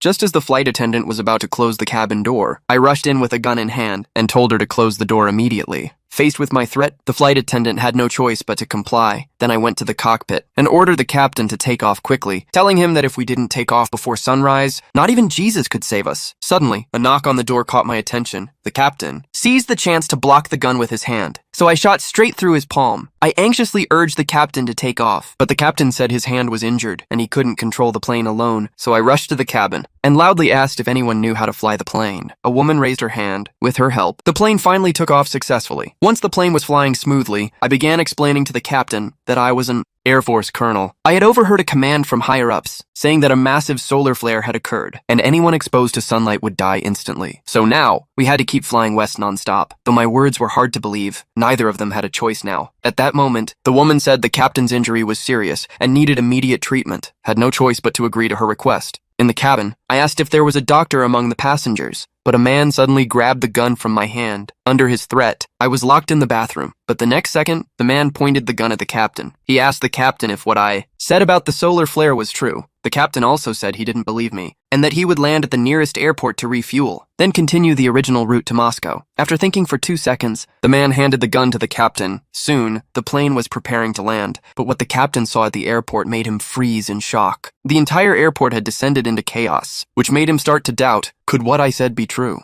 Just as the flight attendant was about to close the cabin door, I rushed in with a gun in hand and told her to close the door immediately. Faced with my threat, the flight attendant had no choice but to comply. Then I went to the cockpit and ordered the captain to take off quickly, telling him that if we didn't take off before sunrise, not even Jesus could save us. Suddenly, a knock on the door caught my attention. The captain seized the chance to block the gun with his hand, so I shot straight through his palm. I anxiously urged the captain to take off, but the captain said his hand was injured and he couldn't control the plane alone, so I rushed to the cabin and loudly asked if anyone knew how to fly the plane. A woman raised her hand. With her help, the plane finally took off successfully. Once the plane was flying smoothly, I began explaining to the captain that I was an Air Force colonel. I had overheard a command from higher-ups saying that a massive solar flare had occurred and anyone exposed to sunlight would die instantly. So now, we had to keep flying west non-stop. Though my words were hard to believe, neither of them had a choice now. At that moment, the woman said the captain's injury was serious and needed immediate treatment, had no choice but to agree to her request. In the cabin, I asked if there was a doctor among the passengers, but a man suddenly grabbed the gun from my hand. Under his threat, I was locked in the bathroom, but the next second, the man pointed the gun at the captain. He asked the captain if what I said about the solar flare was true. The captain also said he didn't believe me, and that he would land at the nearest airport to refuel, then continue the original route to Moscow. After thinking for 2 seconds, the man handed the gun to the captain. Soon, the plane was preparing to land, but what the captain saw at the airport made him freeze in shock. The entire airport had descended into chaos, which made him start to doubt, could what I said be true?